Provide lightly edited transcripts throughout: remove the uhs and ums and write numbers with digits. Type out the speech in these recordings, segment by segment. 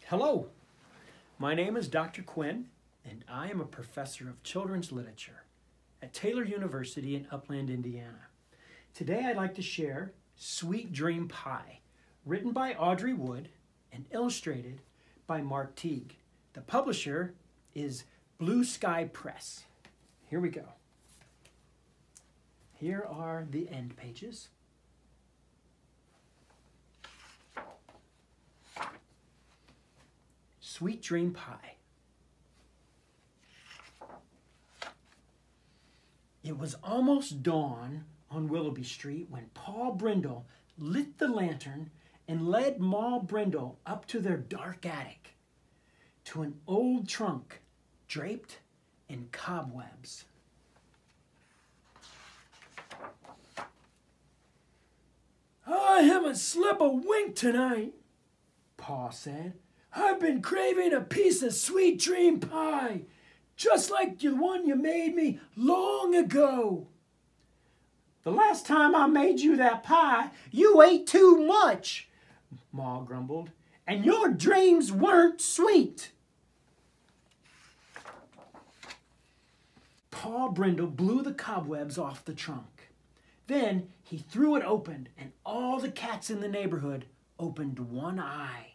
Hello, my name is Dr. Quinn, and I am a professor of children's literature at Taylor University in Upland, Indiana. Today I'd like to share Sweet Dream Pie, written by Audrey Wood and illustrated by Mark Teague. The publisher is Blue Sky Press. Here we go. Here are the end pages. Sweet Dream Pie. It was almost dawn on Willoughby Street when Paul Brindle lit the lantern and led Ma Brindle up to their dark attic, to an old trunk draped in cobwebs. "I haven't slept a wink tonight," Pa said. "I've been craving a piece of sweet dream pie, just like the one you made me long ago." "The last time I made you that pie, you ate too much," Ma grumbled, "and your dreams weren't sweet." Pa Brindle blew the cobwebs off the trunk. Then he threw it open, and all the cats in the neighborhood opened one eye.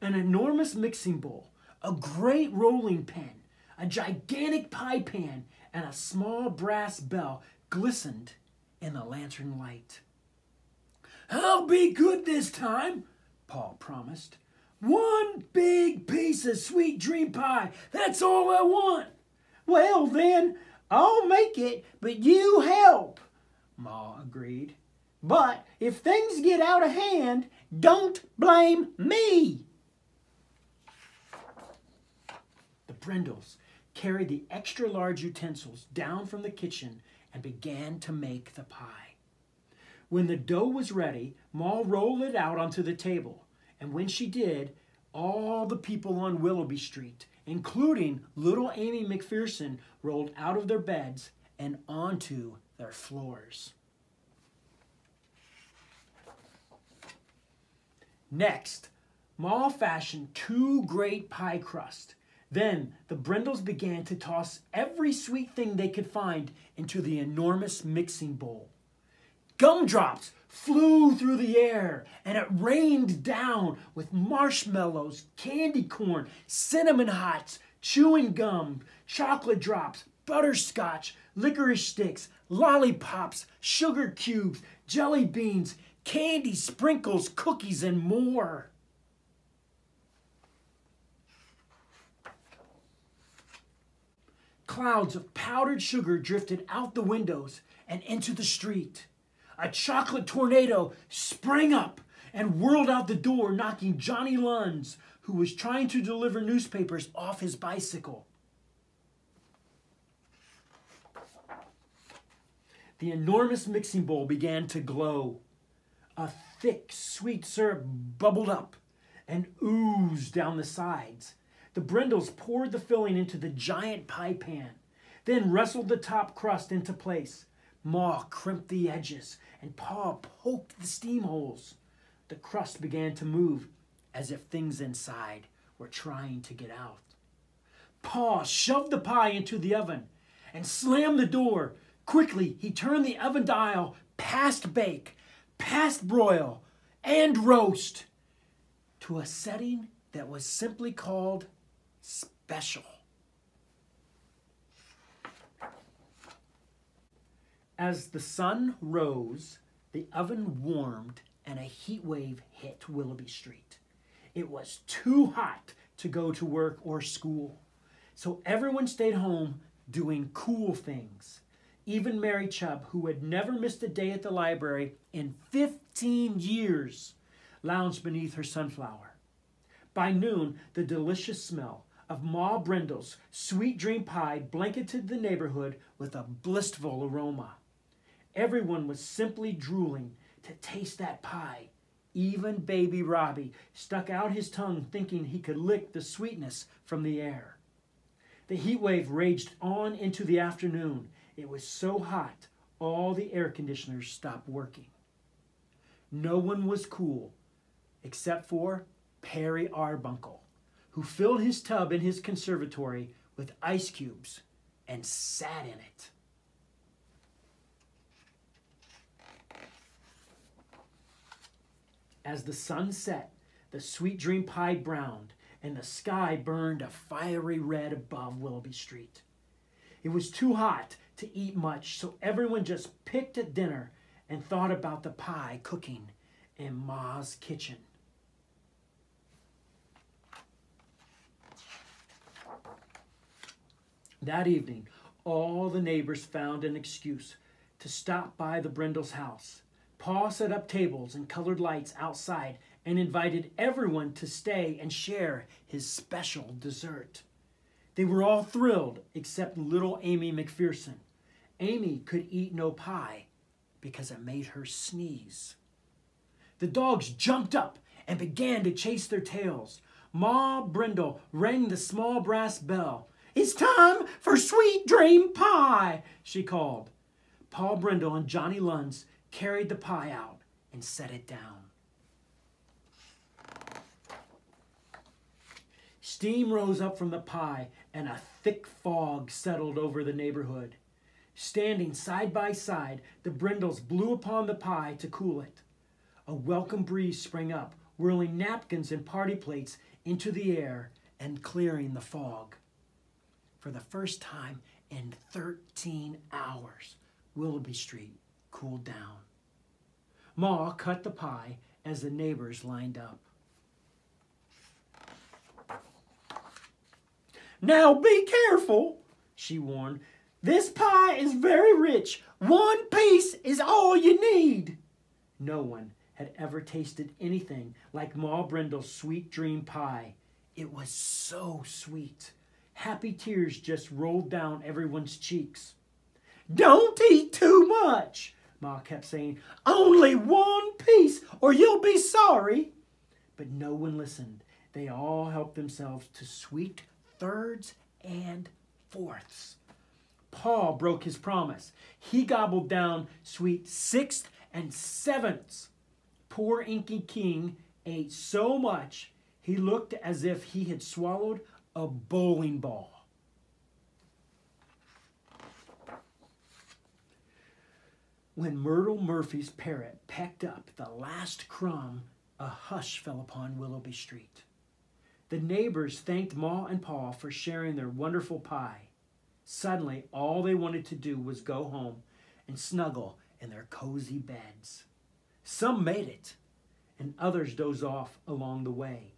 An enormous mixing bowl, a great rolling pin, a gigantic pie pan, and a small brass bell glistened in the lantern light. "I'll be good this time," Paul promised. "One big piece of sweet dream pie, that's all I want." "Well then, I'll make it, but you help," Ma agreed. "But if things get out of hand, don't blame me." The Brindles carried the extra large utensils down from the kitchen and began to make the pie. When the dough was ready, Ma rolled it out onto the table, and when she did, all the people on Willoughby Street, including little Amy McPherson, rolled out of their beds and onto their floors. Next, Ma fashioned 2 great pie crusts. Then the Brindles began to toss every sweet thing they could find into the enormous mixing bowl. Gumdrops flew through the air, and it rained down with marshmallows, candy corn, cinnamon hots, chewing gum, chocolate drops, butterscotch, licorice sticks, lollipops, sugar cubes, jelly beans, candy sprinkles, cookies, and more. Clouds of powdered sugar drifted out the windows and into the street. A chocolate tornado sprang up and whirled out the door, knocking Johnny Lunds, who was trying to deliver newspapers, off his bicycle. The enormous mixing bowl began to glow. A thick, sweet syrup bubbled up and oozed down the sides. The Brindles poured the filling into the giant pie pan, then wrestled the top crust into place. Ma crimped the edges, and Pa poked the steam holes. The crust began to move, as if things inside were trying to get out. Pa shoved the pie into the oven and slammed the door. Quickly, he turned the oven dial past bake, past broil, and roast, to a setting that was simply called special. As the sun rose, the oven warmed and a heat wave hit Willoughby Street. It was too hot to go to work or school, so everyone stayed home doing cool things. Even Mary Chubb, who had never missed a day at the library in 15 years, lounged beneath her sunflower. By noon, the delicious smell of Ma Brindle's sweet dream pie blanketed the neighborhood with a blissful aroma. Everyone was simply drooling to taste that pie. Even baby Robbie stuck out his tongue thinking he could lick the sweetness from the air. The heat wave raged on into the afternoon. It was so hot, all the air conditioners stopped working. No one was cool except for Perry Arbuncle, who filled his tub in his conservatory with ice cubes and sat in it. As the sun set, the sweet dream pie browned, and the sky burned a fiery red above Willoughby Street. It was too hot to eat much, so everyone just picked at dinner and thought about the pie cooking in Ma's kitchen. That evening, all the neighbors found an excuse to stop by the Brindles' house. Pa set up tables and colored lights outside and invited everyone to stay and share his special dessert. They were all thrilled except little Amy McPherson. Amy could eat no pie because it made her sneeze. The dogs jumped up and began to chase their tails. Ma Brindle rang the small brass bell. "It's time for sweet dream pie," she called. Pa Brindle and Johnny Luns carried the pie out and set it down. Steam rose up from the pie and a thick fog settled over the neighborhood. Standing side by side, the Brindles blew upon the pie to cool it. A welcome breeze sprang up, whirling napkins and party plates into the air and clearing the fog. For the first time in 13 hours, Willoughby Street cooled down. Ma cut the pie as the neighbors lined up. "Now be careful," she warned. "This pie is very rich. One piece is all you need." No one had ever tasted anything like Ma Brindle's sweet dream pie. It was so sweet. Happy tears just rolled down everyone's cheeks. "Don't eat too much," Ma kept saying. "Only one piece or you'll be sorry." But no one listened. They all helped themselves to sweet thirds and fourths. Pa broke his promise. He gobbled down sweet sixths and sevenths. Poor Inky King ate so much he looked as if he had swallowed a bowling ball. When Myrtle Murphy's parrot pecked up the last crumb, a hush fell upon Willoughby Street. The neighbors thanked Ma and Pa for sharing their wonderful pie. Suddenly, all they wanted to do was go home and snuggle in their cozy beds. Some made it, and others dozed off along the way.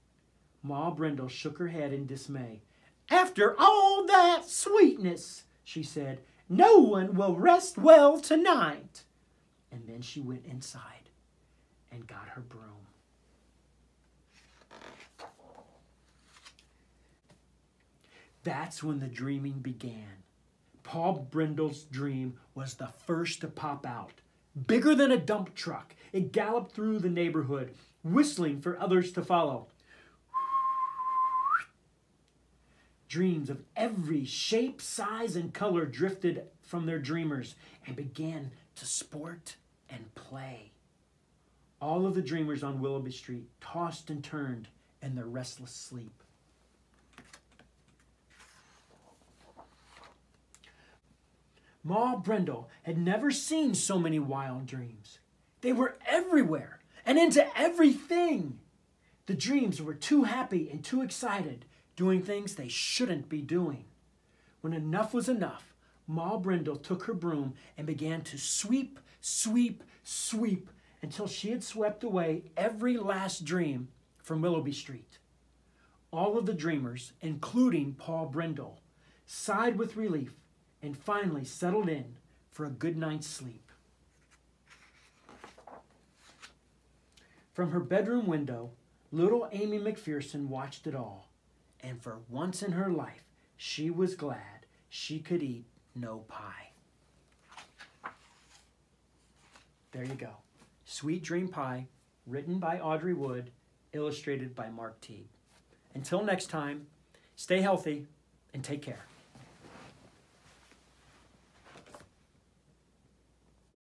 Ma Brindle shook her head in dismay. "After all that sweetness," she said, "no one will rest well tonight." And then she went inside and got her broom. That's when the dreaming began. Pa Brindle's dream was the first to pop out. Bigger than a dump truck, it galloped through the neighborhood, whistling for others to follow. Dreams of every shape, size, and color drifted from their dreamers and began to sport and play. All of the dreamers on Willoughby Street tossed and turned in their restless sleep. Ma Brindle had never seen so many wild dreams. They were everywhere and into everything. The dreams were too happy and too excited, doing things they shouldn't be doing. When enough was enough, Ma Brindle took her broom and began to sweep, sweep, sweep until she had swept away every last dream from Willoughby Street. All of the dreamers, including Pa Brindle, sighed with relief and finally settled in for a good night's sleep. From her bedroom window, little Amy McPherson watched it all, and for once in her life, she was glad she could eat no pie. There you go. Sweet Dream Pie, written by Audrey Wood, illustrated by Mark Teague. Until next time, stay healthy and take care.